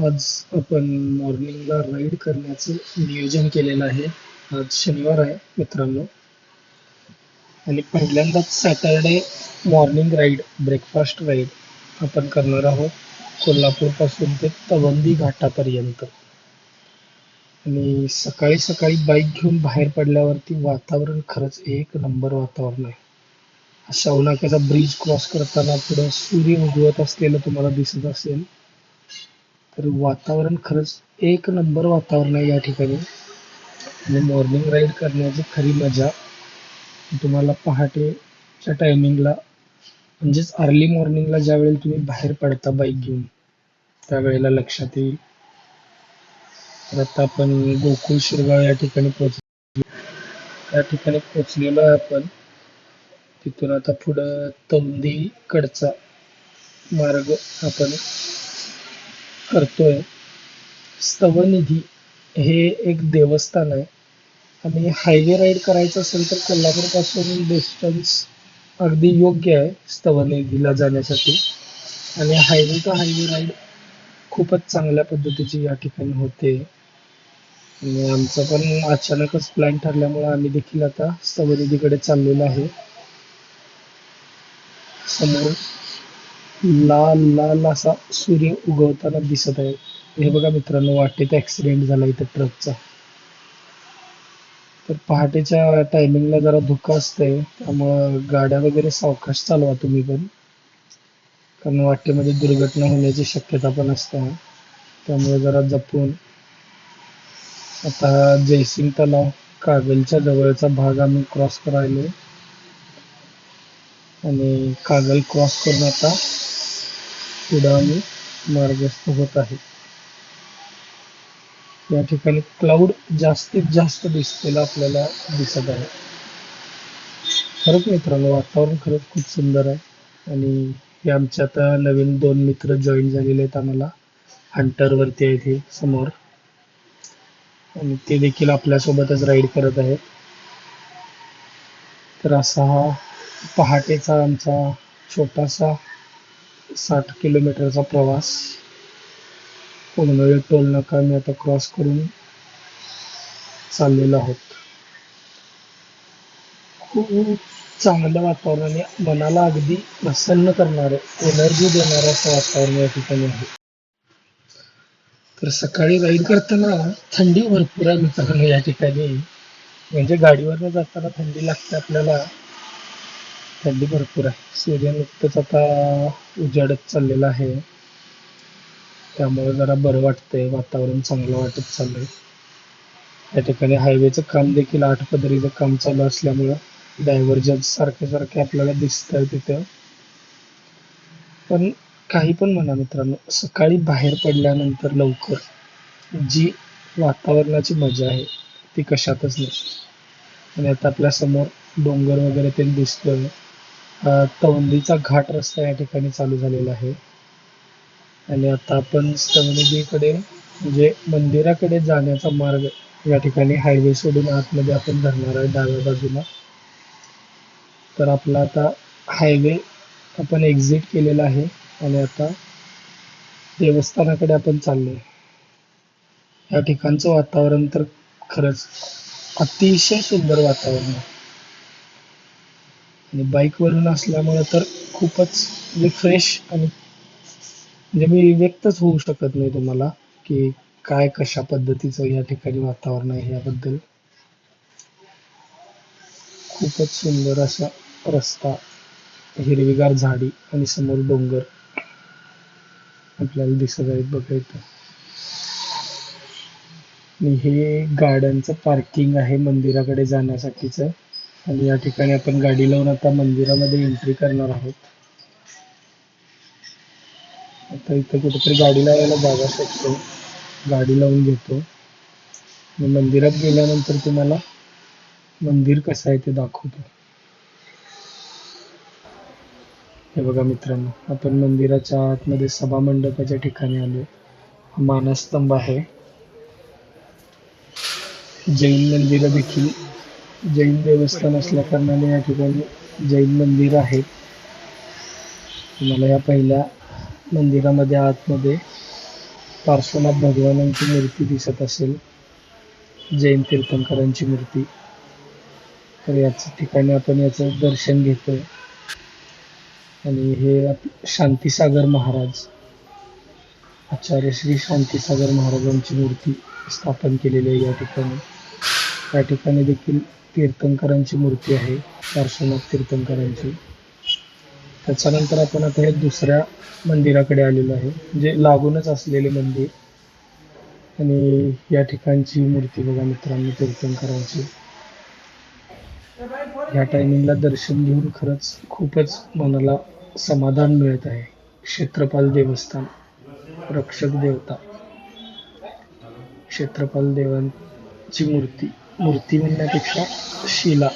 आज आपण मॉर्निंगला राईड करण्याचं नियोजन केलेलं आहे. आज शनिवार आहे मित्रांनो, आणि पहिल्यांदाच Saturday morning ride, breakfast ride आपण करणार आहोत. कोल्हापूर पासून ते तवंदी घाटापर्यंत. आणि सकाळी सकाळी बाईक घेऊन बाहेर पडल्यावरती वातावरण खरंच एक नंबर वातावरण आहे. शौनाक्याचा ब्रिज क्रॉस करताना पुढे सूर्य उगवत असलेलं तुम्हाला दिसत असेल. तर वातावरण खरंच एक नंबर वातावरण आहे या ठिकाणी. आणि मॉर्निंग राईड करण्याची खरी मजा तुम्हाला पहाटेच्या टायमिंगला, म्हणजेच अर्ली मॉर्निंगला ज्या वेळेला तुम्ही बाहेर पडता बाईक घेऊन, त्यावेळेला लक्षात येईल. तर आता आपण गोकुळ शिरगाव या ठिकाणी पोचलेलो आहे आपण. तिथून आता पुढं तौंदीकडचा मार्ग आपण करतोय. स्तवनिधी हे एक देवस्थान आहे. आणि हायवे राईड करायचं असेल तर कोल्हापूर पासून डिस्टन्स अगदी योग्य आहे स्तवनिधीला जाण्यासाठी. आणि हायवे टू हायवे राईड खूपच चांगल्या पद्धतीची या ठिकाणी होते. आणि आमचा पण अचानकच प्लॅन ठरल्यामुळे आम्ही देखील आता स्तवनिधीकडे चाललेलो आहे. समोर लाल लाल असा सूर्य उगवताना दिसत आहे. हे बघा मित्रांनो, वाटेत ऍक्सिडेंट झाला इथे ट्रकचा. तर पहाटेच्या टायमिंगला जरा धुकं असतंय, त्यामुळं गाड्या वगैरे सावकाश चालवा तुम्ही पण, कारण वाटेमध्ये दुर्घटना होण्याची शक्यता पण असते. त्यामुळे जरा जपून. आता जयसिंग तलाव कागलच्या जवळचा भाग आम्ही क्रॉस करायलो, आणि कागल क्रॉस करून आता पुढे आम्ही मार्गस्थ होत आहे. या ठिकाणी क्लाउड जास्तीत जास्त दिसलेला आपल्याला दिसत आहे. खरंच मित्रांनो, वातावरण खरंच खूप सुंदर आहे. आणि हे आमचे आता नवीन 2 मित्र जॉईन झालेले आहेत आम्हाला. हंटर वरती आहेत हे समोर, आणि ते देखील आपल्यासोबतच राईड करत आहेत. तर असा हा पहाटेचा आमचा छोटासा 60 किलोमीटरचा प्रवास. कोंडनळी टोल नाका आम्ही आता क्रॉस करून चाललेलो आहोत. खूप चांगलं वातावरण आणि मनाला अगदी प्रसन्न करणारं, एनर्जी देणारं असं वातावरण या ठिकाणी आहे. तर सकाळी राईड करताना थंडी भरपूर आहे मित्रांनो या ठिकाणी. म्हणजे गाडीवरनं जाताना थंडी लागते आपल्याला, थंडी भरपूर आहे. सूर्य नुकतंच आता उजाडत चाललेला आहे, त्यामुळे जरा बरं वाटतंय, वातावरण चांगलं वाटत चाललंय. या ठिकाणी हायवेचं काम देखील 8 पदरीचं काम चालू असल्यामुळं डायव्हर्जन्स सारखे सारखे आपल्याला दिसत आहे तिथं. पण काही पण म्हणा मित्रांनो, सकाळी बाहेर पडल्यानंतर लवकर जी वातावरणाची मजा आहे ती कशातच नाही. आणि आता आपल्या समोर डोंगर वगैरे ते दिसतोय. तवंदीचा घाट रस्ता या ठिकाणी चालू झालेला आहे. आणि आता आपण स्तवनिधीकडे, म्हणजे मंदिराकडे जाण्याचा मार्ग या ठिकाणी हायवे सोडून आतमध्ये आपण धरणार आहे डाव्या बाजूला. तर आपला आता हायवे आपण एक्झिट केलेला आहे, आणि आता देवस्थानाकडे आपण चाललोय. या ठिकाणचं वातावरण तर खरंच अतिशय सुंदर वातावरण आहे. आणि बाईकवरून असल्यामुळे तर खूपच म्हणजे फ्रेश, आणि म्हणजे मी व्यक्तच होऊ शकत नाही तुम्हाला की काय कशा पद्धतीचं या ठिकाणी वातावरण आहे. याबद्दल खूपच सुंदर असा रस्ता, हिरवीगार झाडी आणि समोर डोंगर आपल्याला दिसत आहेत बघा इथं. आणि हे गाड्यांचं पार्किंग आहे मंदिराकडे जाण्यासाठीचं. आणि या ठिकाणी आपण गाडी लावून आता मंदिरामध्ये एंट्री करणार आहोत. आता इथं कुठेतरी गाडी लावायला जागा शोधतो, गाडी लावून घेतो, आणि मंदिरात गेल्यानंतर तुम्हाला मंदिर कसं आहे ते दाखवतो. हे बघा मित्रांनो, आपण मंदिराच्या आतमध्ये सभा मंडपाच्या ठिकाणी आलो. मानस्तंभ आहे. जैन मंदिर देखील, जैन देवस्थान असल्या कारणाने या ठिकाणी जैन मंदिर आहेत. तुम्हाला या पहिल्या मंदिरामध्ये आतमध्ये पार्श्वनाथ भगवानांची मूर्ती दिसत असेल, जैन तीर्थंकरांची मूर्ती. तर याच ठिकाणी आपण याचं दर्शन घेतोय. आणि हे शांतीसागर महाराज, आचार्य श्री शांतीसागर महाराजांची मूर्ती स्थापन केलेली आहे या ठिकाणी. या ठिकाणी देखील तीर्थंकरांची मूर्ती आहे, पार्श्वनाथ तीर्थंकरांची. त्याच्यानंतर आपण आता हे दुसऱ्या मंदिराकडे आलेलो आहे, जे लागूनच असलेले मंदिर. आणि या ठिकाणची मूर्ती बघा मित्रांनो, तीर्थंकरांची. या टायमिंगला दर्शन घेऊन खरंच खूपच मनाला समाधान मिळत आहे. क्षेत्रपाल देवस्थान, रक्षक देवता, क्षेत्रपाल देवांची मूर्ती, मूर्ती म्हणण्यापेक्षा शिला.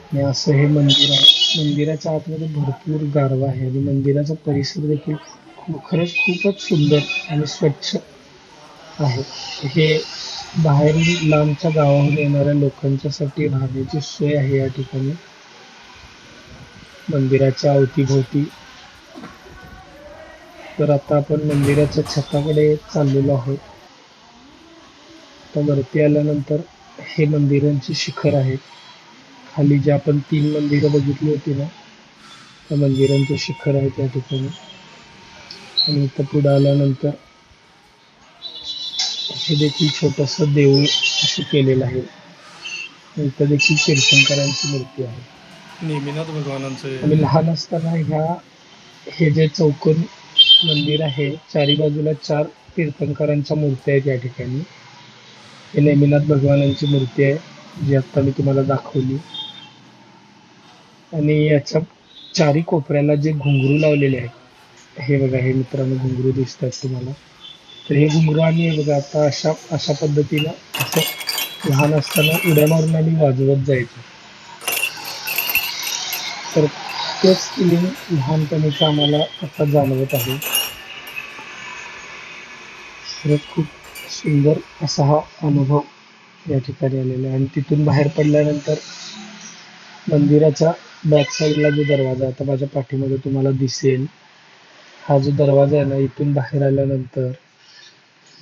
आणि असं हे मंदिर आहे. मंदिराच्या आतमध्ये भरपूर गारवा आहे आणि मंदिराचा परिसर देखील खरंच खूपच सुंदर आणि स्वच्छ आहे. हे बाहेरील लांबच्या गावाहून येणाऱ्या लोकांच्यासाठी राहण्याची सोय आहे या ठिकाणी. मंदिराच्या अवतीभोवती. तर आता आपण मंदिराच्या छताकडे चाललेलो आहोत. तर वरती आल्यानंतर हे मंदिरांची शिखर आहेत. खाली जे आपण 3 मंदिरं बघितली होती ना, त्या मंदिरांचे शिखर आहेत या ठिकाणी. आणि इथं पुढे आल्यानंतर हे देखील छोटंसं देऊळ असं केलेलं आहे. इथं देखील तीर्थंकरांची मूर्ती आहे, नेमिनाथ भगवानांचं. आम्ही लहान असताना हे जे चौकोन मंदिर आहे, चारी बाजूला 4 तीर्थंकरांच्या मूर्त्या आहेत या ठिकाणी. हे नेमिनाथ भगवानांची मूर्ती आहे, जी आता मी तुम्हाला दाखवली. आणि याच्या चारी कोपऱ्याला जे घुंगरू लावलेले आहेत, हे बघा, हे मित्रांनो घुंगरू दिसतात तुम्हाला. तर हे घुंगरू आम्ही हे बघा आता अशा पद्धतीनं असं लहान असताना उड्या मारून आम्ही वाजवत जायचो. तर तेच फिलिंग लहानपणीचं आम्हाला आता जाणवत आहे. खरंच खूप सुंदर असा हा अनुभव या ठिकाणी आलेला आहे. आणि तिथून बाहेर पडल्यानंतर मंदिराच्या बॅक साईडला जो दरवाजा आता माझ्या पाठीमध्ये तुम्हाला दिसेल, हा जो दरवाजा आहे ना, इथून बाहेर आल्यानंतर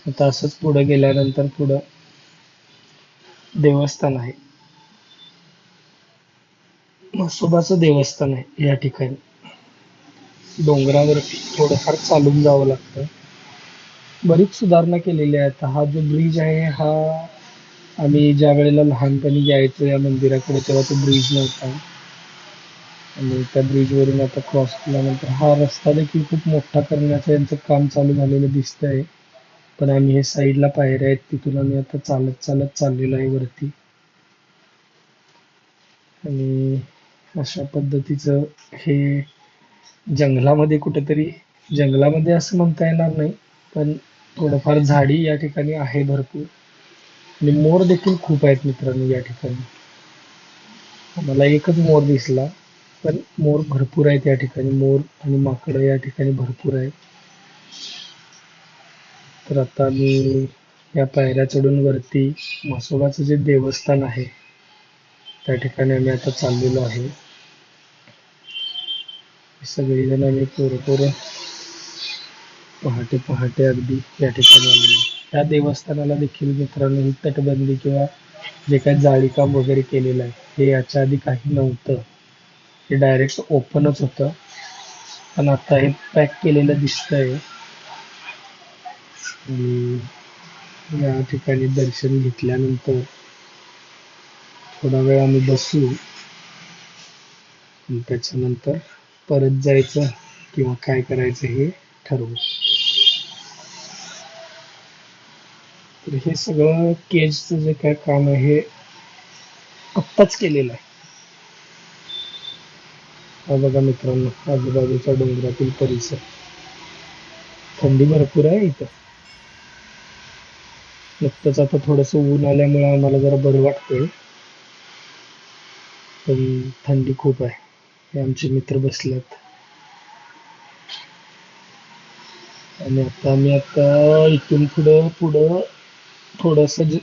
आता असंच पुढे गेल्यानंतर पुढं देवस्थान आहे, म्हसोबाचं देवस्थान आहे या ठिकाणी. डोंगरावरती थोडंफार चालून जावं लागतं. बरीच सुधारणा केलेली आहे. आता हा जो ब्रिज आहे, हा आम्ही ज्या वेळेला लहानपणी यायचो या मंदिराकडे तेव्हा तो ब्रिज नव्हता. आणि त्या ब्रिजवरून आता क्रॉस केल्यानंतर हा रस्ता देखील खूप मोठा करण्याचं यांचं काम चालू झालेलं दिसतंय. पण आम्ही हे साईडला पायऱ्या आहेत, तिथून आम्ही आता चालत चालत चाललेलो आहे वरती. आणि अशा पद्धतीचं हे जंगलामध्ये कुठेतरी, जंगलामध्ये असं म्हणता येणार नाही, पण थोडंफार झाडी या ठिकाणी आहे भरपूर. आणि मोर देखील खूप आहेत मित्रांनो या ठिकाणी. मला एकच मोर दिसला, पण मोर भरपूर आहेत या ठिकाणी. मोर आणि माकडं या ठिकाणी भरपूर आहेत. तर आता मी या पायऱ्या चढून वरती म्हसोबाचं जे देवस्थान आहे त्या ठिकाणी आम्ही आता चाललेलो आहे. सगळेजण आम्ही पोरं पहाटे पहाटे अगदी या ठिकाणी आलेलो. त्या देवस्थानाला देखील मित्रांनो ही तटबंदी किंवा जे काही जाळी काम वगैरे केलेलं आहे, हे याच्या आधी काही नव्हतं. हे डायरेक्ट ओपनच होतं, पण आता हे पॅक केलेलं दिसतंय. आणि या ठिकाणी दर्शन घेतल्यानंतर थोडा वेळ आम्ही बसू आणि त्याच्यानंतर परत जायचं किंवा काय करायचं हे ठरवू. तर हे सगळं केजचं जे काय काम आहे हे आत्ताच केलेलं आहे. हा बघा मित्रांनो, आजूबाजूच्या डोंगरातील परिसर. थंडी भरपूर आहे इथं. नुकतंच आता थोडंसं ऊन आल्यामुळे आम्हाला जरा बरं वाटतंय, पण थंडी खूप आहे. हे आमचे मित्र बसलेत. आणि आता इथून पुढं थोडंसं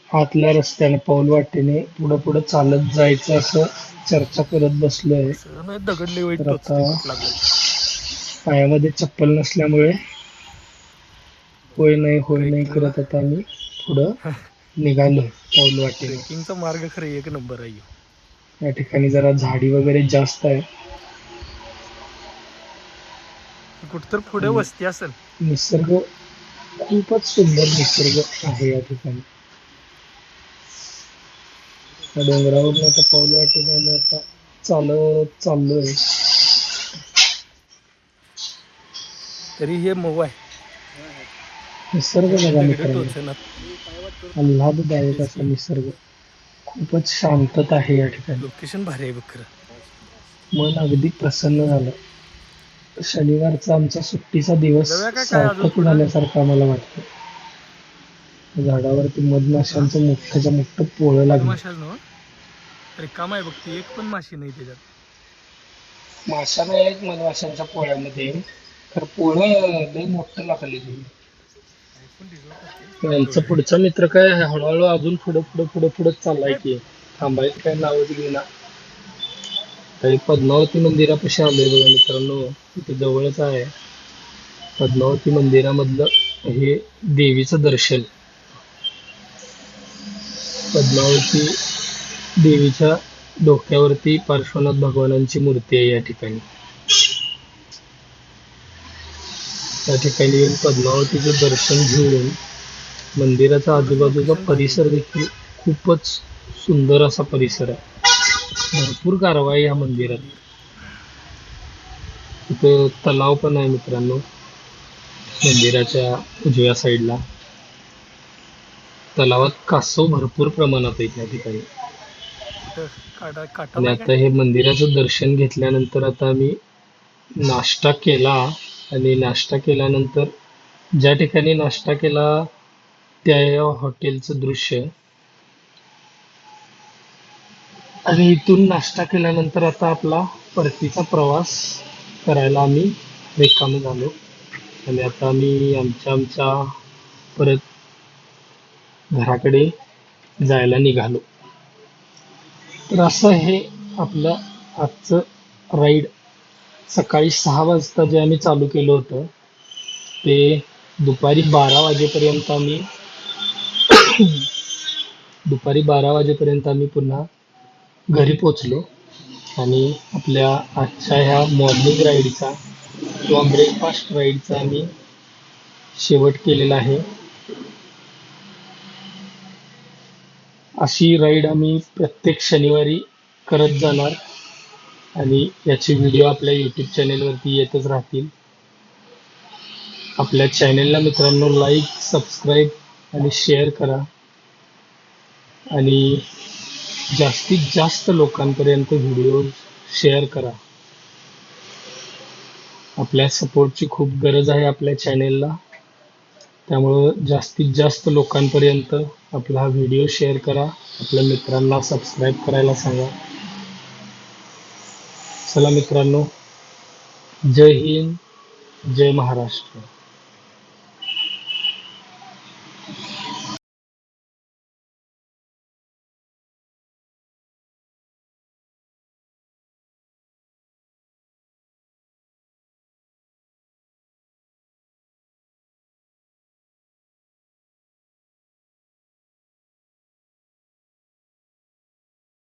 आतल्या रस्त्याने पाऊल वाटेने पुढं चालत जायचं असं चर्चा करत बसलोय. तर आता पायामध्ये चप्पल नसल्यामुळे होय नाही करत आता आम्ही पुढं निघालो पाऊल वाटेने. ट्रेकिंगचा मार्ग खरं एक नंबर आहे ह्यो. या ठिकाणी जरा झाडी वगैरे जास्त आहे कुठतर पुढे आणि वस्ती असेल. निसर्ग खूपच सुंदर निसर्ग आहे या ठिकाणी. त्या डोंगरावरून आता पाऊल वाटेने आम्ही आता चालत चाललोय. तरी हे मऊ आहे. निसर्ग एवढे बघा दगड मित्रांनो, टोचनात. आल्हाददायक तेच असा की निसर्ग. खूपच शांतता आहे या ठिकाणी. लोकेशन भारी आहे बघ खरं. मन अगदी प्रसन्न झालं. शनिवारचा आमचा सुट्टीचा दिवस जाऊया काय अजून सार्थक पुढं? झाल्यासारखं आम्हाला वाटतं. झाडावरती हा मधमाशांचं मोठ्याच्या मोठं पोळं लागलं. मधमाशाच नव्ह. रिकामा आहे बघ ती, एक पण माशी नाही त्याच्यात. माशा नाही आहेत मधमाशांच्या पोळ्यामध्ये, तर पोळं लय मोठं लागले. यांचा डोळे पुढचा मित्र काय हळूहळू अजून पुढं पुढं पुढं पुढं चाललाय की थांबायचं काय नावच घेईना. काही पद्मावती मंदिरापाशी आलोय बघा मित्रांनो, इथे जवळच आहे. पद्मावती मंदिरामधलं हे देवीचं दर्शन. पद्मावती देवीच्या डोक्यावरती पार्श्वनाथ भगवानांची मूर्ती आहे या ठिकाणी. त्या ठिकाणी येऊन पद्मावतीचं दर्शन घेऊन मंदिराचा तेवढंच आजूबाजूचा लोकेशन भारी आहे परिसर देखील खूपच सुंदर असा परिसर आहे. भरपूर कारवा आहे या मंदिरात. मंदिर. तिथे तलाव पण आहे मित्रांनो मंदिराच्या उजव्या साईडला. तलावात कासव भरपूर प्रमाणात आहेत या ठिकाणी. कुठं काटा आणि नाही काय? आता हे मंदिराचं दर्शन घेतल्यानंतर आता आम्ही नाश्ता केला आणि नाश्ता केल्यानंतर ज्या ठिकाणी नाश्ता केला त्या हॉटेलचं दृश्य आणि इथून नाश्ता केल्यानंतर आता आपला परतीचा प्रवास करायला आम्ही रिकामे झालो आणि आता आम्ही आमच्या परत घराकडे जायला निघालो. तर असं हे आपलं आजचं राईड. सकाळी 6 वाजता जे आम्ही चालू केलं होतं ते दुपारी 12 वाजेपर्यंत आम्ही पुन्हा घरी पोचलो आणि आपल्या आजच्या ह्या मॉर्निंग राईडचा किंवा ब्रेकफास्ट राईडचा आम्ही शेवट केलेला आहे. अशी राईड आम्ही प्रत्येक शनिवारी करत जाणार आणि याचे व्हिडिओ आपल्या यूट्यूब चॅनेलवरती येतच राहतील. आपल्या चॅनेलला मित्रांनो लाईक, सबस्क्राईब आणि शेअर करा आणि जास्तीत जास्त लोकांपर्यंत व्हिडिओ शेअर करा. आपल्या सपोर्टची खूप गरज आहे आपल्या चॅनेलला, त्यामुळं जास्तीत जास्त लोकांपर्यंत आपला हा व्हिडिओ शेअर करा. आपल्या मित्रांना सबस्क्राईब करायला सांगा. चला मित्रांनो, जय हिंद, जय महाराष्ट्र.